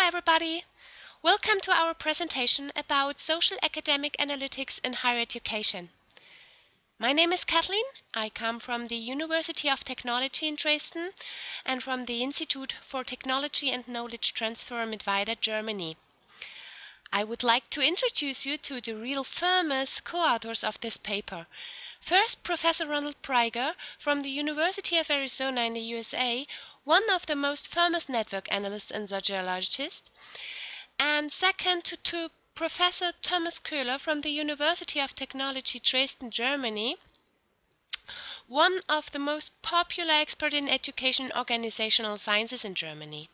everybody! Welcome to our presentation about social academic analytics in higher education. My name is Cathleen. I come from the University of Technology in Dresden and from the Institute for Technology and Knowledge Transfer in Breiger, Germany. I would like to introduce you to the real famous co-authors of this paper. First, Professor Breiger from the University of Arizona in the USA, one of the most famous network analysts and sociologists. And second, to Professor Thomas Koehler from the University of Technology Dresden, Germany, one of the most popular experts in education organizational sciences in Germany.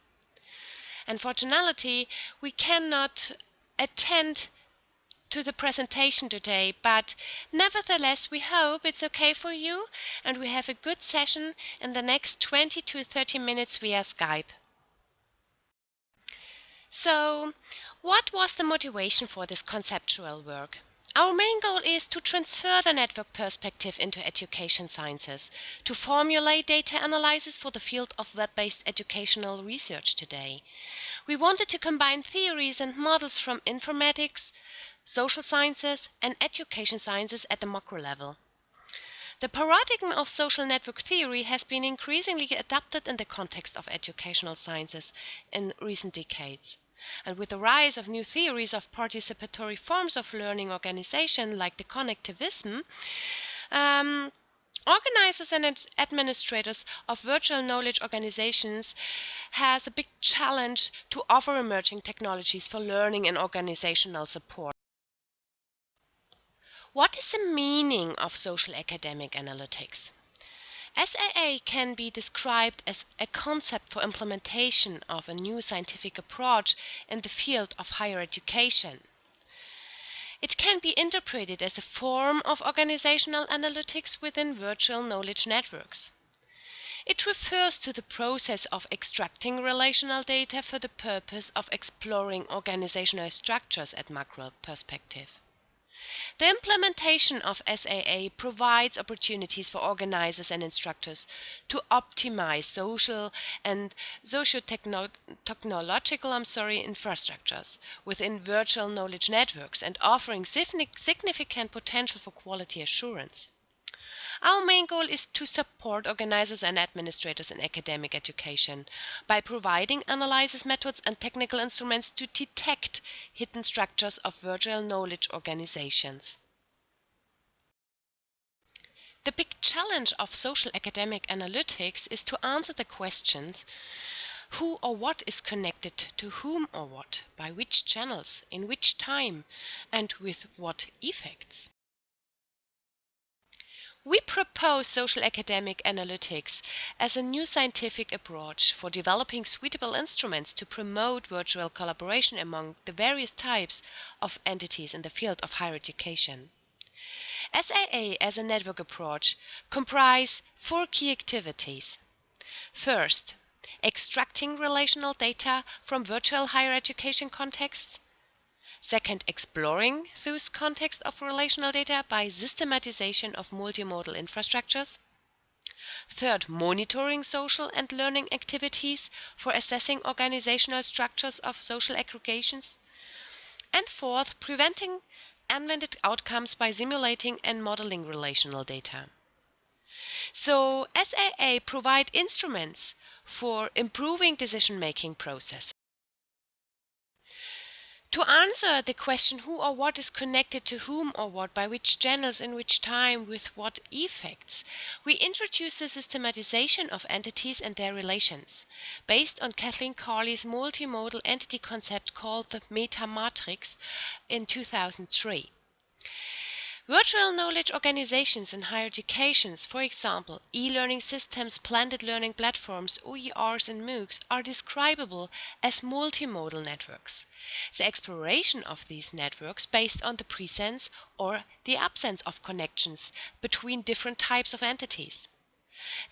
Unfortunately, we cannot attend to the presentation today, but nevertheless we hope it's okay for you and we have a good session in the next 20 to 30 minutes via Skype. So, what was the motivation for this conceptual work? Our main goal is to transfer the network perspective into education sciences, to formulate data analysis for the field of web-based educational research today. We wanted to combine theories and models from informatics, social sciences and education sciences at the macro level. The paradigm of social network theory has been increasingly adopted in the context of educational sciences in recent decades. And with the rise of new theories of participatory forms of learning organization like the connectivism, organizers and administrators of virtual knowledge organizations has a big challenge to offer emerging technologies for learning and organizational support. What is the meaning of social academic analytics? SAA can be described as a concept for implementation of a new scientific approach in the field of higher education. It can be interpreted as a form of organizational analytics within virtual knowledge networks. It refers to the process of extracting relational data for the purpose of exploring organizational structures at macro perspective. The implementation of SAA provides opportunities for organizers and instructors to optimize social and socio-technological infrastructures within virtual knowledge networks and offering significant potential for quality assurance. Our main goal is to support organizers and administrators in academic education by providing analysis methods and technical instruments to detect hidden structures of virtual knowledge organizations. The big challenge of social academic analytics is to answer the questions: who or what is connected to whom or what, by which channels, in which time, and with what effects. We propose social academic analytics as a new scientific approach for developing suitable instruments to promote virtual collaboration among the various types of entities in the field of higher education. SAA as a network approach comprises 4 key activities. First, extracting relational data from virtual higher education contexts. Second, exploring those contexts of relational data by systematization of multimodal infrastructures. Third, monitoring social and learning activities for assessing organizational structures of social aggregations. And fourth, preventing unwanted outcomes by simulating and modeling relational data. So, SAA provides instruments for improving decision-making processes. To answer the question who or what is connected to whom or what, by which channels, in which time, with what effects, we introduce the systematization of entities and their relations, based on Cathleen multimodal entity concept called the meta matrix in 2003. Virtual knowledge organizations in higher educations, for example, e-learning systems, blended learning platforms, OERs and MOOCs, are describable as multimodal networks. The exploration of these networks based on the presence or the absence of connections between different types of entities.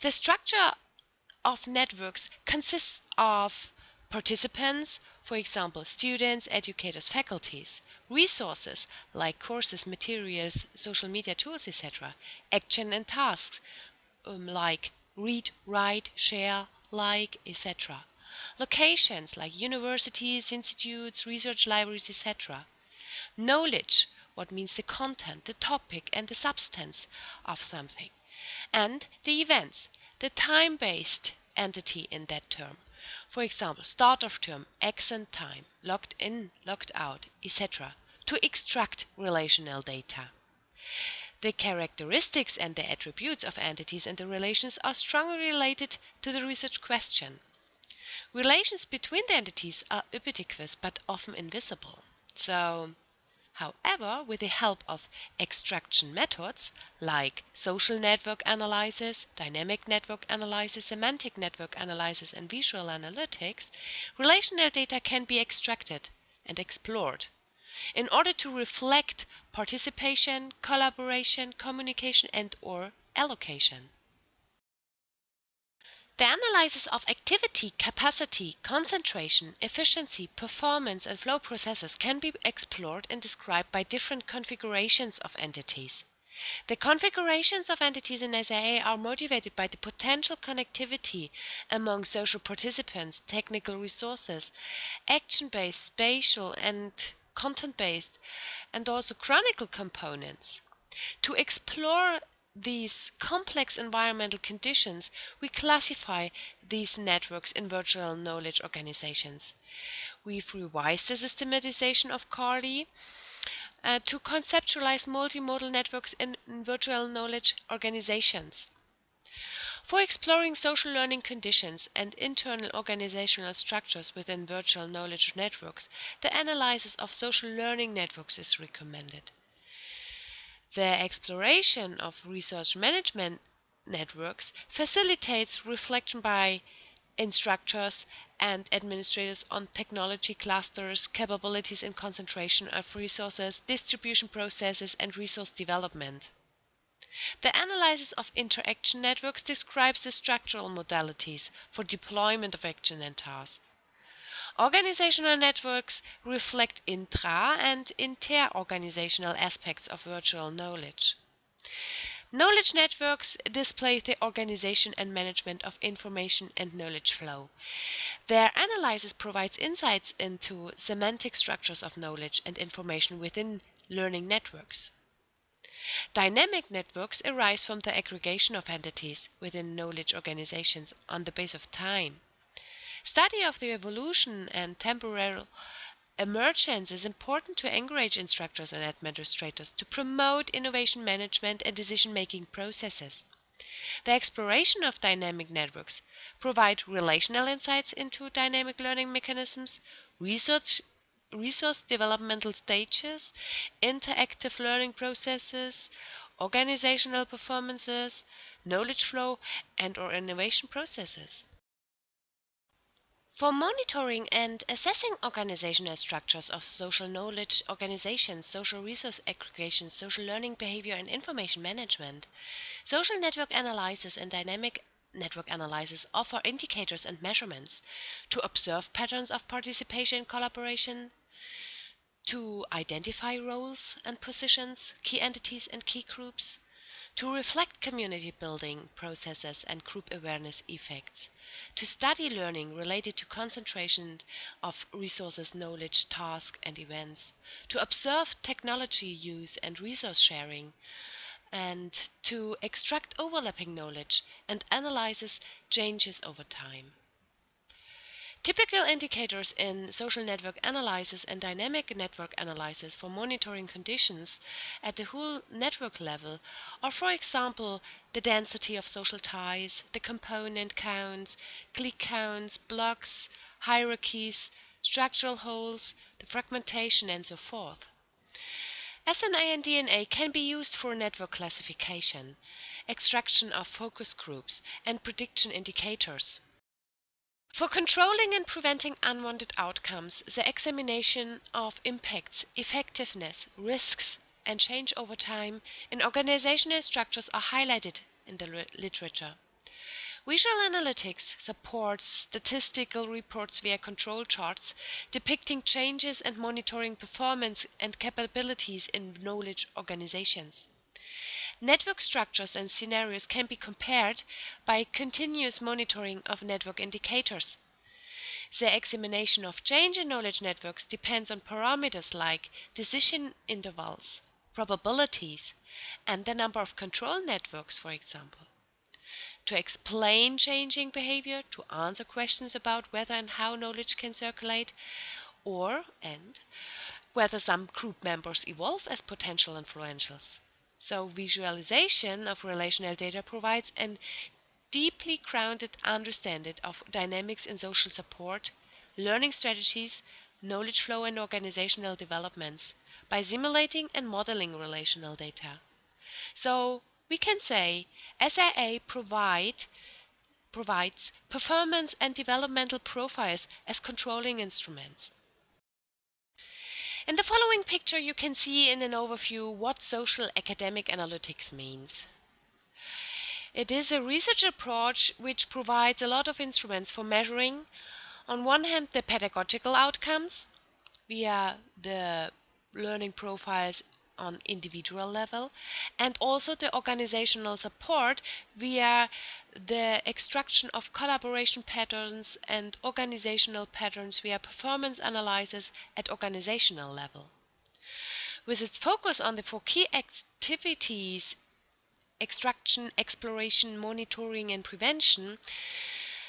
The structure of networks consists of participants, for example, students, educators, faculties, resources like courses, materials, social media tools, etc., action and tasks like read, write, share, like, etc., Locations like universities, institutes, research libraries, etc. Knowledge, what means the content, the topic and the substance of something. And the events, the time-based entity in that term. For example, start of term, exit time, logged in, logged out, etc. to extract relational data. The characteristics and the attributes of entities and the relations are strongly related to the research question. Relations between the entities are ubiquitous but often invisible. However, with the help of extraction methods like social network analysis, dynamic network analysis, semantic network analysis, and visual analytics, relational data can be extracted and explored in order to reflect participation, collaboration, communication, and/or allocation. The analysis of activity, capacity, concentration, efficiency, performance, and flow processes can be explored and described by different configurations of entities. The configurations of entities in SAA are motivated by the potential connectivity among social participants, technical resources, action-based, spatial, and content-based, and also chronicle components. To explore these complex environmental conditions, we classify these networks in virtual knowledge organizations. We've revised the systematization of Carly to conceptualize multimodal networks in virtual knowledge organizations. For exploring social learning conditions and internal organizational structures within virtual knowledge networks, the analysis of social learning networks is recommended. The exploration of resource management networks facilitates reflection by instructors and administrators on technology clusters, capabilities and concentration of resources, distribution processes, and resource development. The analysis of interaction networks describes the structural modalities for deployment of action and tasks. Organizational networks reflect intra- and inter-organizational aspects of virtual knowledge. Knowledge networks display the organization and management of information and knowledge flow. Their analysis provides insights into semantic structures of knowledge and information within learning networks. Dynamic networks arise from the aggregation of entities within knowledge organizations on the basis of time. Study of the evolution and temporal emergence is important to encourage instructors and administrators to promote innovation management and decision-making processes. The exploration of dynamic networks provide relational insights into dynamic learning mechanisms, resource developmental stages, interactive learning processes, organizational performances, knowledge flow, and/or innovation processes. For monitoring and assessing organizational structures of social knowledge organizations, social resource aggregation, social learning behavior and information management, social network analysis and dynamic network analysis offer indicators and measurements to observe patterns of participation and collaboration, to identify roles and positions, key entities and key groups, to reflect community building processes and group awareness effects, to study learning related to concentration of resources, knowledge, tasks, and events, to observe technology use and resource sharing, and to extract overlapping knowledge and analyze changes over time. Typical indicators in social network analysis and dynamic network analysis for monitoring conditions at the whole network level are, for example, the density of social ties, the component counts, click counts, blocks, hierarchies, structural holes, the fragmentation, and so forth. SNA and DNA can be used for network classification, extraction of focus groups, and prediction indicators. For controlling and preventing unwanted outcomes, the examination of impacts, effectiveness, risks, and change over time in organizational structures are highlighted in the literature. Visual analytics supports statistical reports via control charts depicting changes and monitoring performance and capabilities in knowledge organizations. Network structures and scenarios can be compared by continuous monitoring of network indicators. The examination of change in knowledge networks depends on parameters like decision intervals, probabilities, and the number of control networks, for example. To explain changing behavior, to answer questions about whether and how knowledge can circulate, and whether some group members evolve as potential influentials. So visualization of relational data provides a deeply grounded understanding of dynamics in social support, learning strategies, knowledge flow and organizational developments by simulating and modeling relational data. So we can say SIA provides performance and developmental profiles as controlling instruments. In the following picture you can see in an overview what social academic analytics means. It is a research approach which provides a lot of instruments for measuring, on one hand, the pedagogical outcomes via the learning profiles on individual level, and also the organizational support via the extraction of collaboration patterns and organizational patterns via performance analysis at organizational level. With its focus on the 4 key activities: extraction, exploration, monitoring, and prevention,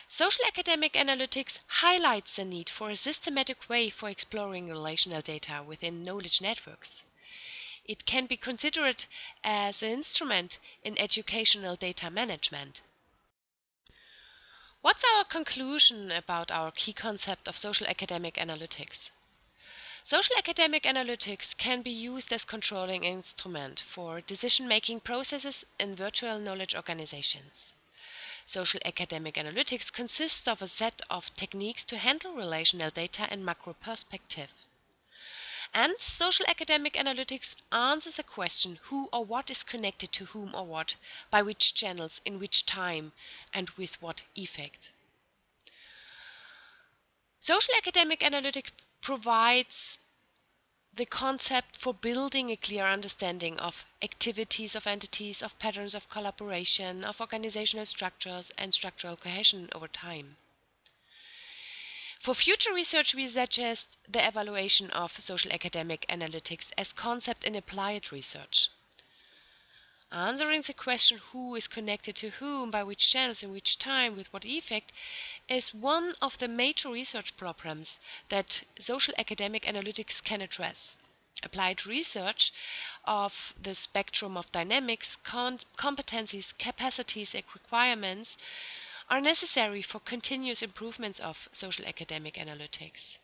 social academic analytics highlights the need for a systematic way for exploring relational data within knowledge networks. It can be considered as an instrument in educational data management. What's our conclusion about our key concept of social academic analytics? Social academic analytics can be used as controlling instrument for decision-making processes in virtual knowledge organizations. Social academic analytics consists of a set of techniques to handle relational data in macro perspective. And social academic analytics answers the question who or what is connected to whom or what, by which channels, in which time, and with what effect. Social academic analytics provides the concept for building a clear understanding of activities of entities, of patterns of collaboration, of organizational structures, and structural cohesion over time. For future research, we suggest the evaluation of social academic analytics as concept in applied research. Answering the question who is connected to whom, by which channels, in which time, with what effect, is one of the major research problems that social academic analytics can address. Applied research of the spectrum of dynamics, competencies, capacities, and requirements are necessary for continuous improvements of social academic analytics.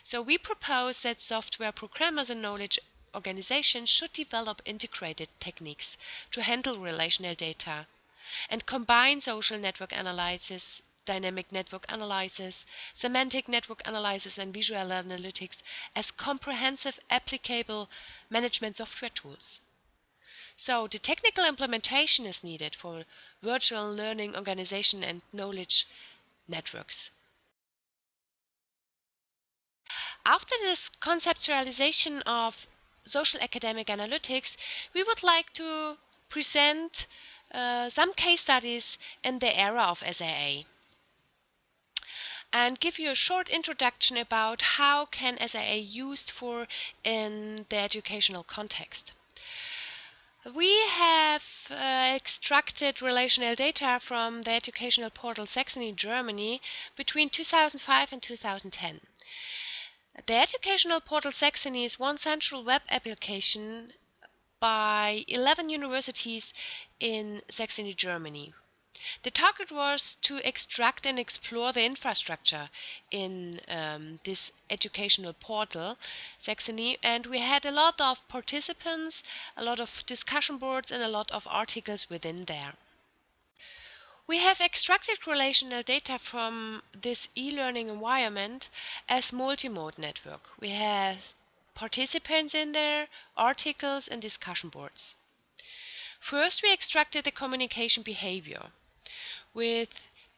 So we propose that software programmers and knowledge organizations should develop integrated techniques to handle relational data and combine social network analysis, dynamic network analysis, semantic network analysis, and visual analytics as comprehensive applicable management software tools. So the technical implementation is needed for virtual learning organization and knowledge networks. After this conceptualization of social academic analytics, we would like to present some case studies in the era of SIA and give you a short introduction about how can SIA used for in the educational context. We have extracted relational data from the educational portal Saxony, Germany between 2005 and 2010. The educational portal Saxony is one central web application by 11 universities in Saxony, Germany. The target was to extract and explore the infrastructure in this educational portal, Saxony, and we had a lot of participants, a lot of discussion boards, and a lot of articles within there. We have extracted relational data from this e-learning environment as multimode network. We have participants in there, articles, and discussion boards. First, we extracted the communication behavior with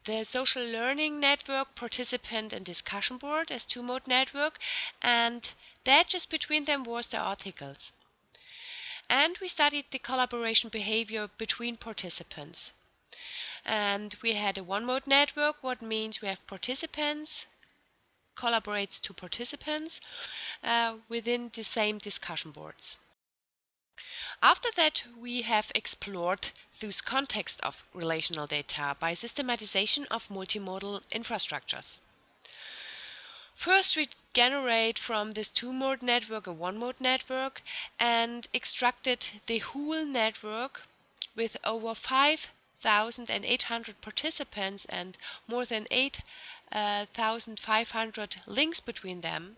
the social learning network, participant, and discussion board as two-mode network, and that just between them was the articles. And we studied the collaboration behavior between participants. And we had a one-mode network, what means we have participants collaborates two participants within the same discussion boards. After that, we have explored those context of relational data by systematization of multimodal infrastructures. First, we generate from this two-mode network a one-mode network and extracted the whole network with over 5,800 participants and more than 8,500 links between them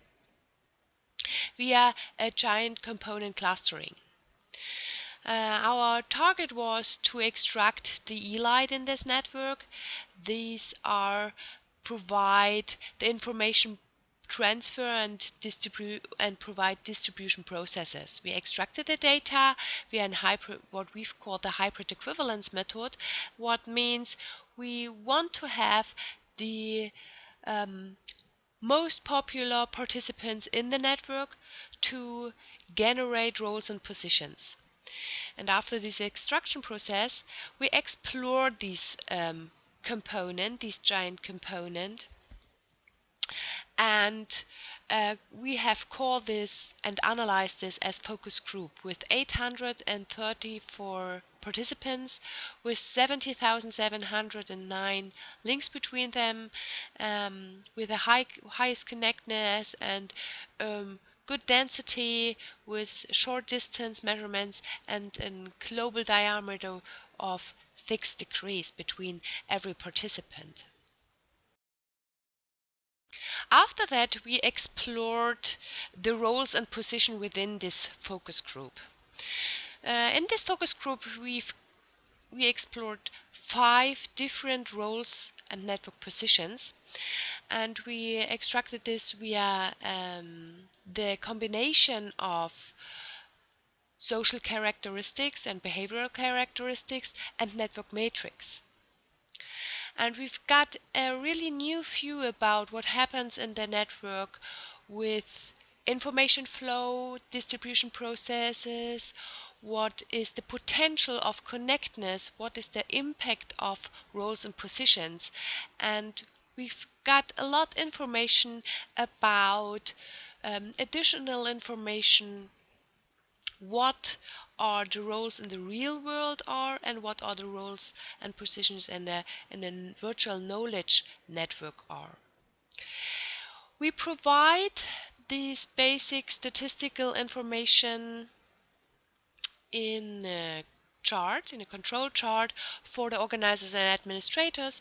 via a giant component clustering. Our target was to extract the elite in this network. These are provide the information transfer and provide distribution processes. We extracted the data via what we've called the hybrid equivalence method, what means we want to have the most popular participants in the network to generate roles and positions. And after this extraction process, we explored this this giant component, and we have called this and analyzed this as focus group with 834 participants with 70,709 links between them, with a highest connectedness and good density with short distance measurements and a global diameter of 6 degrees between every participant. After that, we explored the roles and position within this focus group. In this focus group, we explored 5 different roles and network positions, and we extracted this via the combination of social characteristics and behavioral characteristics and network matrix. And we've got a really new view about what happens in the network with information flow, distribution processes, what is the potential of connectedness, what is the impact of roles and positions. And we've got a lot of information about additional information, what are the roles in the real world are and what are the roles and positions in a virtual knowledge network are. We provide this basic statistical information in a chart, in a control chart for the organizers and administrators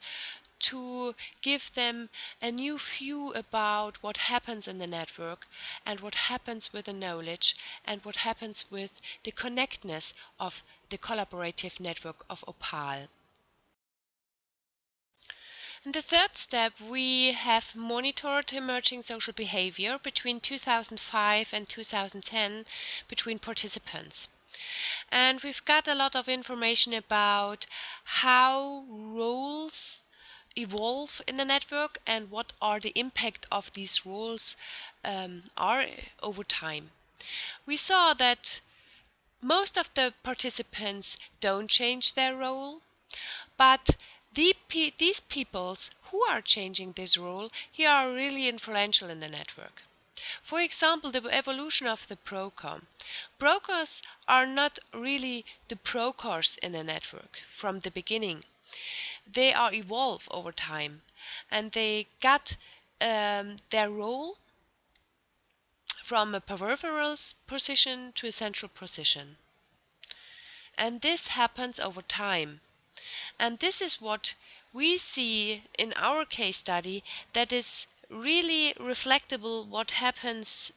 to give them a new view about what happens in the network and what happens with the knowledge and what happens with the connectedness of the collaborative network of Opal. In the third step, we have monitored emerging social behavior between 2005 and 2010 between participants. And we've got a lot of information about how roles evolve in the network and what are the impact of these roles are over time. We saw that most of the participants don't change their role, but these peoples who are changing this role here are really influential in the network. For example, the evolution of the broker. Brokers are not really the brokers in a network from the beginning. They are evolved over time, and they got their role from a peripheral position to a central position. And this happens over time. And this is what we see in our case study, that is really reflectable what happens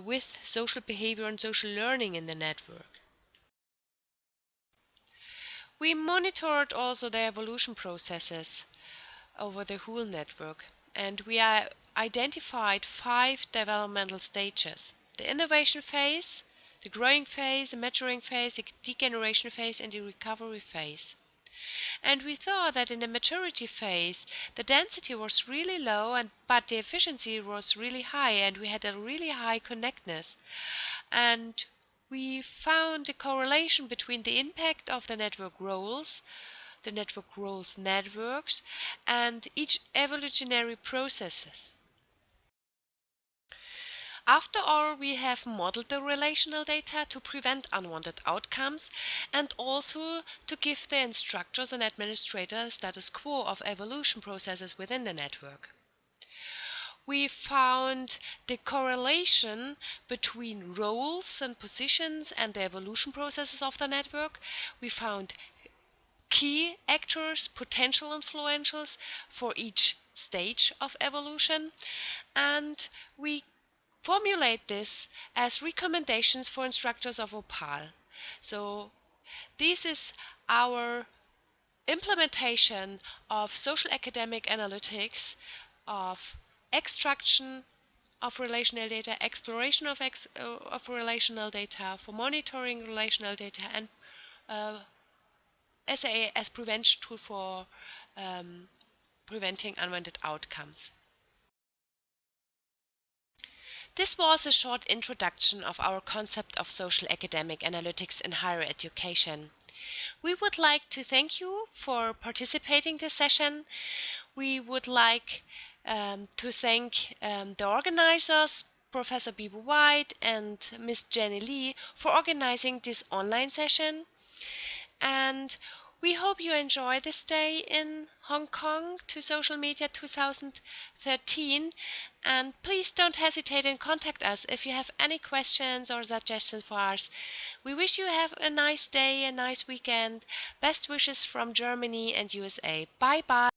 with social behavior and social learning in the network. We monitored also the evolution processes over the whole network, and we identified 5 developmental stages: the innovation phase, the growing phase, the maturing phase, the degeneration phase, and the recovery phase. And we thought that in the maturity phase the density was really low but the efficiency was really high, and we had a really high connectedness. And we found a correlation between the impact of the network roles networks, and each evolutionary processes. After all, we have modeled the relational data to prevent unwanted outcomes and also to give the instructors and administrators status quo of evolution processes within the network. We found the correlation between roles and positions and the evolution processes of the network. We found key actors, potential influentials for each stage of evolution, and we formulate this as recommendations for instructors of Opal. So this is our implementation of social academic analytics, of extraction of relational data, exploration of relational data, for monitoring relational data, and SAA as prevention tool for preventing unwanted outcomes. This was a short introduction of our concept of social academic analytics in higher education. We would like to thank you for participating in this session. We would like to thank the organizers, Professor Bibu White and Ms. Jenny Lee, for organizing this online session. And we hope you enjoy this day in Hong Kong to Social Media 2013. And please don't hesitate and contact us if you have any questions or suggestions for us. We wish you have a nice day, a nice weekend. Best wishes from Germany and USA. Bye bye.